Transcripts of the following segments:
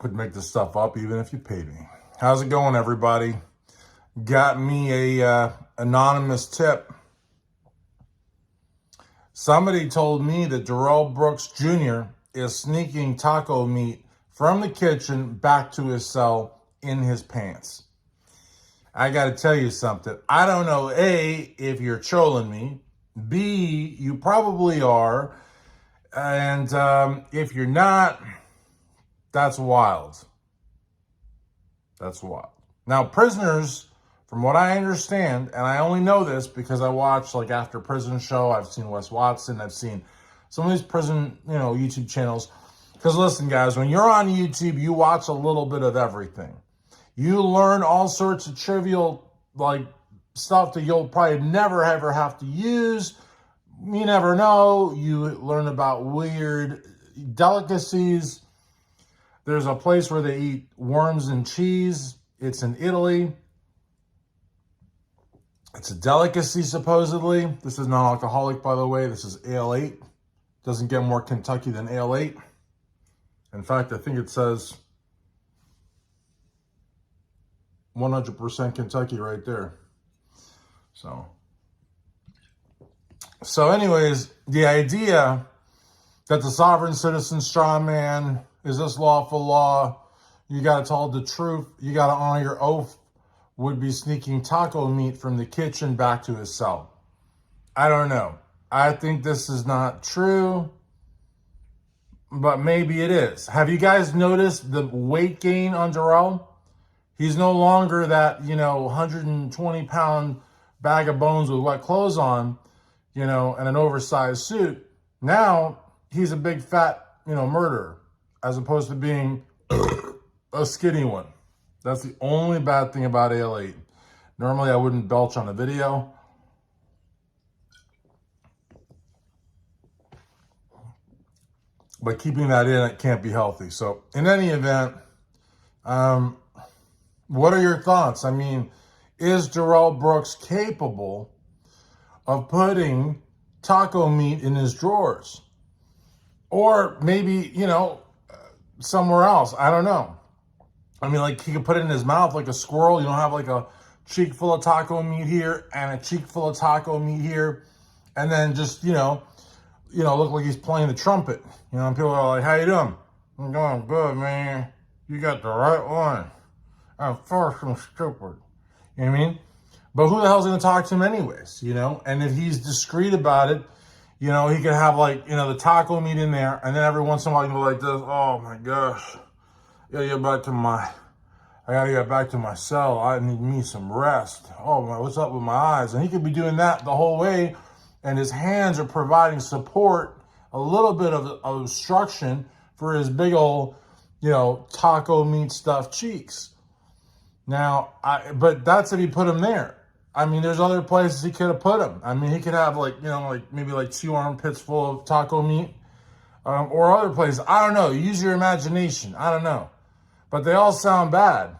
Could make this stuff up even if you paid me. How's it going, everybody? Got me a anonymous tip. Somebody told me that Darrell Brooks Jr. is sneaking taco meat from the kitchen back to his cell in his pants. I got to tell you something. I don't know, A, if you're trolling me. B, you probably are. And if you're not, that's wild. That's wild. Now, prisoners, from what I understand, and I only know this because I watch like After Prison Show, I've seen Wes Watson, I've seen some of these prison, YouTube channels. Because listen, guys, when you're on YouTube, you watch a little bit of everything. You learn all sorts of trivial, like, stuff that you'll probably never ever have to use. You never know. You learn about weird delicacies. There's a place where they eat worms and cheese. It's in Italy. It's a delicacy, supposedly. This is non-alcoholic, by the way. This is Ale 8. Doesn't get more Kentucky than Ale 8. In fact, I think it says 100% Kentucky right there. So anyways, the idea that the sovereign citizen straw man, is this lawful law? You got to tell the truth. You got to honor your oath. Would be sneaking taco meat from the kitchen back to his cell. I don't know. I think this is not true, but maybe it is. Have you guys noticed the weight gain on Darrell? He's no longer that, 120-pound bag of bones with wet clothes on, and an oversized suit. Now he's a big fat, murderer, as opposed to being a skinny one. That's the only bad thing about Ale 8. Normally I wouldn't belch on a video. But keeping that in, it can't be healthy. So in any event, what are your thoughts? I mean, is Darrell Brooks capable of putting taco meat in his drawers? Or maybe, somewhere else. I don't know. I mean, like, he could put it in his mouth like a squirrel. You don't have like a cheek full of taco meat here and a cheek full of taco meat here. And then just, look like he's playing the trumpet. And people are like, how you doing? I'm doing good, man. You got the right one. I'm far from stupid. You know what I mean? But who the hell's going to talk to him anyways, And if he's discreet about it, he could have like, the taco meat in there. And then every once in a while, you go like this. Oh my gosh. I gotta get back to my cell. I need me some rest. Oh my, what's up with my eyes? And he could be doing that the whole way. And his hands are providing support, a little bit of obstruction for his big old, taco meat stuffed cheeks. Now, but that's if he put him there. I mean, there's other places he could have put him. I mean, he could have maybe 2 armpits full of taco meat, or other places. I don't know. Use your imagination. I don't know. But they all sound bad,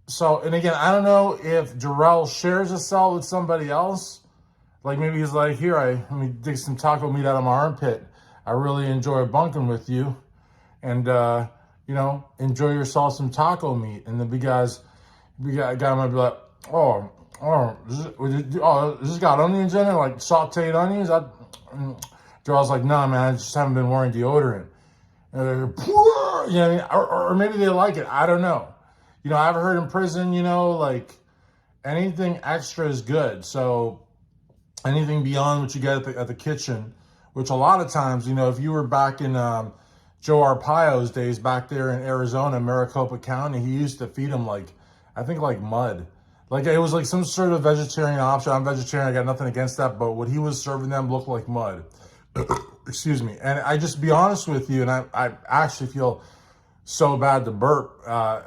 So, and again, I don't know if Darrell shares a cell with somebody else. Like maybe he's like, here, let me dig some taco meat out of my armpit. I really enjoy bunking with you. And, enjoy yourself some taco meat. And the big guy might be like, is this got onions in it? Like sauteed onions? Darrell's like, nah, man, I just haven't been wearing deodorant. Or maybe they like it. I don't know. I've heard in prison, like anything extra is good. So anything beyond what you get at the kitchen, which a lot of times, if you were back in Joe Arpaio's days back there in Arizona, Maricopa County, he used to feed them like mud. Like it was like some sort of vegetarian option. I'm vegetarian. I got nothing against that. But what he was serving them looked like mud. Excuse me. And I just be honest with you, and I actually feel so bad to burp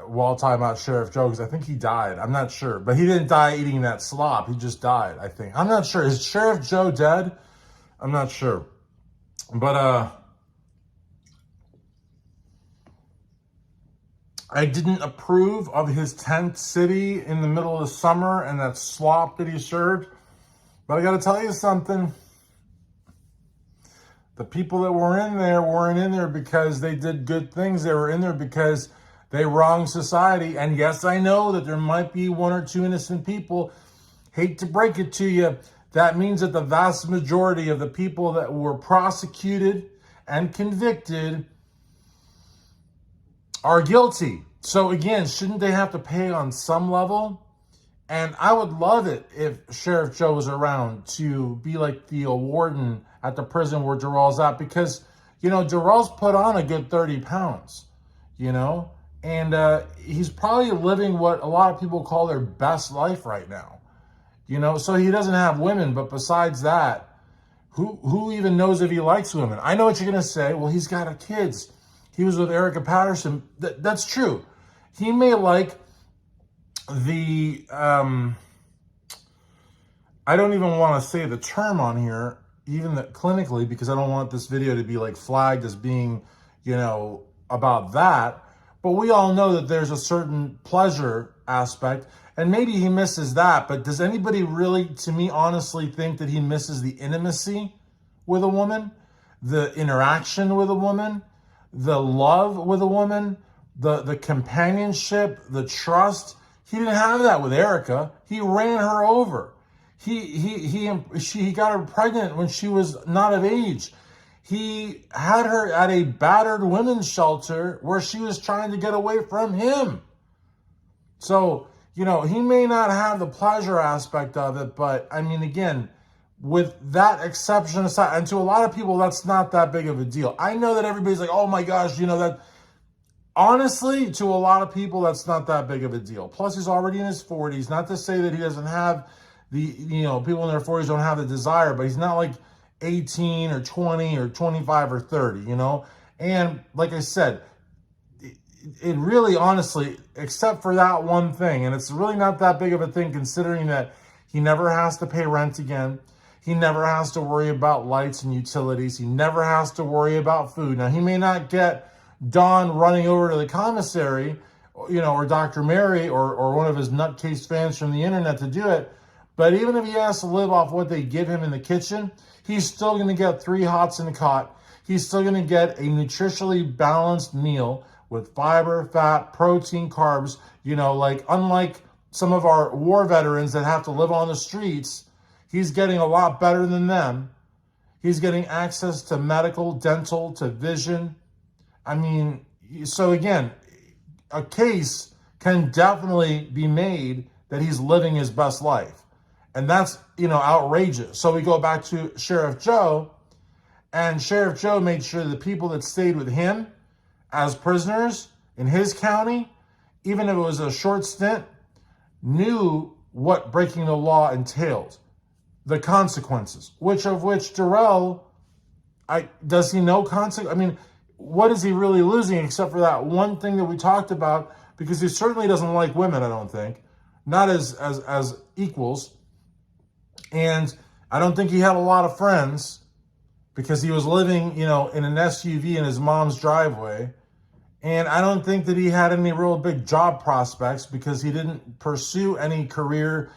while talking about Sheriff Joe, because I think he died. I'm not sure. But he didn't die eating that slop. He just died, I think. I'm not sure. Is Sheriff Joe dead? I'm not sure. But I didn't approve of his tent city in the middle of the summer and that slop that he served. But I got to tell you something. The people that were in there weren't in there because they did good things. They were in there because they wronged society. And yes, I know that there might be one or two innocent people. Hate to break it to you. That means that the vast majority of the people that were prosecuted and convicted are guilty. So again, shouldn't they have to pay on some level? And I would love it if Sheriff Joe was around to be like the warden at the prison where Darrell's at, because, you know, Darrell's put on a good 30 pounds, you know, and he's probably living what a lot of people call their best life right now, you know, so he doesn't have women, but besides that, who even knows if he likes women? I know what you're going to say. Well, he's got kids. He was with Erica Patterson. That's true. He may like the, I don't even want to say the term on here, even clinically, because I don't want this video to be like flagged as being, you know, about that. But we all know that there's a certain pleasure aspect, and maybe he misses that. But does anybody really, to me, honestly think that he misses the intimacy with a woman, the interaction with a woman, the love with a woman, the companionship, the trust? He didn't have that with Erica. He ran her over. She got her pregnant when she was not of age. He had her at a battered women's shelter where she was trying to get away from him. So, you know, he may not have the pleasure aspect of it, but I mean, again, with that exception aside, and to a lot of people, that's not that big of a deal. I know that everybody's like, oh my gosh, you know, that. Honestly, to a lot of people, that's not that big of a deal. Plus, he's already in his 40s. Not to say that he doesn't have the, you know, people in their 40s don't have the desire, but he's not like 18 or 20 or 25 or 30, you know? And like I said, it really, honestly, except for that one thing, and it's really not that big of a thing considering that he never has to pay rent again. He never has to worry about lights and utilities. He never has to worry about food. Now, he may not get Don running over to the commissary, you know, or Dr. Mary or one of his nutcase fans from the internet to do it. But even if he has to live off what they give him in the kitchen, he's still going to get 3 hots in a cot. He's still going to get a nutritionally balanced meal with fiber, fat, protein, carbs, you know, like unlike some of our war veterans that have to live on the streets, he's getting a lot better than them. He's getting access to medical, dental, to vision. I mean, so again, a case can definitely be made that he's living his best life. And that's, you know, outrageous. So we go back to Sheriff Joe, and Sheriff Joe made sure the people that stayed with him as prisoners in his county, even if it was a short stint, knew what breaking the law entailed, the consequences, which Darrell, does he know consequences? I mean, what is he really losing except for that one thing that we talked about? Because he certainly doesn't like women, I don't think, not as equals. And I don't think he had a lot of friends because he was living, you know, in an SUV in his mom's driveway. And I don't think that he had any real big job prospects because he didn't pursue any career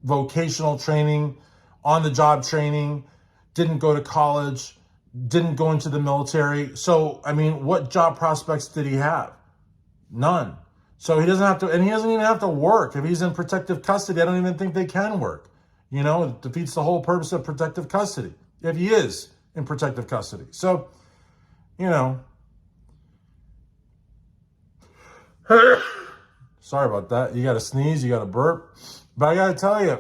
vocational training, on-the-job training, didn't go to college, didn't go into the military. So, I mean, what job prospects did he have? None. So he doesn't have to, and he doesn't even have to work. If he's in protective custody, I don't even think they can work. You know, it defeats the whole purpose of protective custody if he is in protective custody. So, you know, sorry about that. You got to sneeze, you got to burp. But I got to tell you,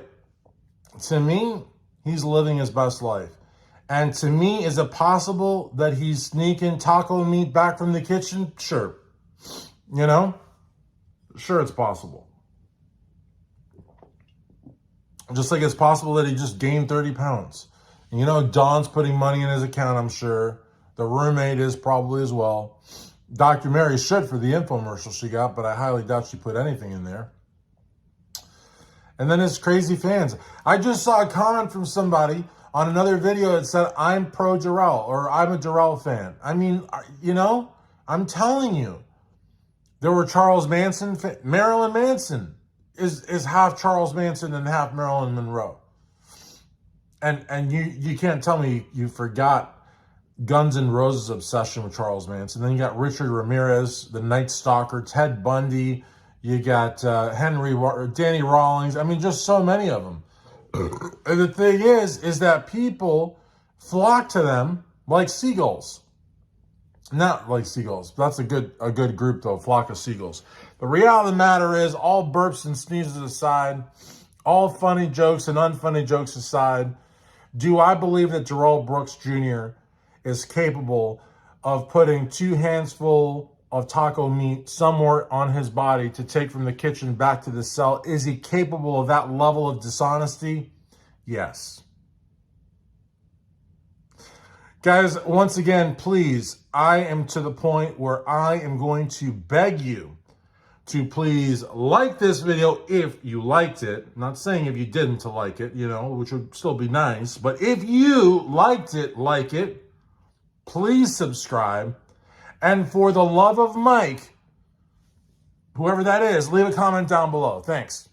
to me, he's living his best life. And to me, is it possible that he's sneaking taco meat back from the kitchen? Sure. You know? Sure, it's possible. Just like it's possible that he just gained 30 pounds. And you know, Don's putting money in his account, I'm sure. The roommate is probably as well. Dr. Mary should for the infomercial she got, but I highly doubt she put anything in there. And then his crazy fans. I just saw a comment from somebody on another video that said, I'm pro Darrell, or I'm a Darrell fan. I mean, you know, I'm telling you, there were Charles Manson, Marilyn Manson is half Charles Manson and half Marilyn Monroe. And you can't tell me you forgot Guns N' Roses obsession with Charles Manson. Then you got Richard Ramirez, the Night Stalker, Ted Bundy. You got Danny Rawlings. I mean, just so many of them. And the thing is that people flock to them like seagulls. Not like seagulls. That's a good group though, flock of seagulls. The reality of the matter is, all burps and sneezes aside, all funny jokes and unfunny jokes aside, do I believe that Darrell Brooks Jr. is capable of putting 2 hands full of taco meat somewhere on his body to take from the kitchen back to the cell? Is he capable of that level of dishonesty? Yes. Guys, once again, please, I am to the point where I am going to beg you to please like this video if you liked it. I'm not saying if you didn't to like it, which would still be nice. But if you liked it, like it, please subscribe. And for the love of Mike, whoever that is, leave a comment down below. Thanks.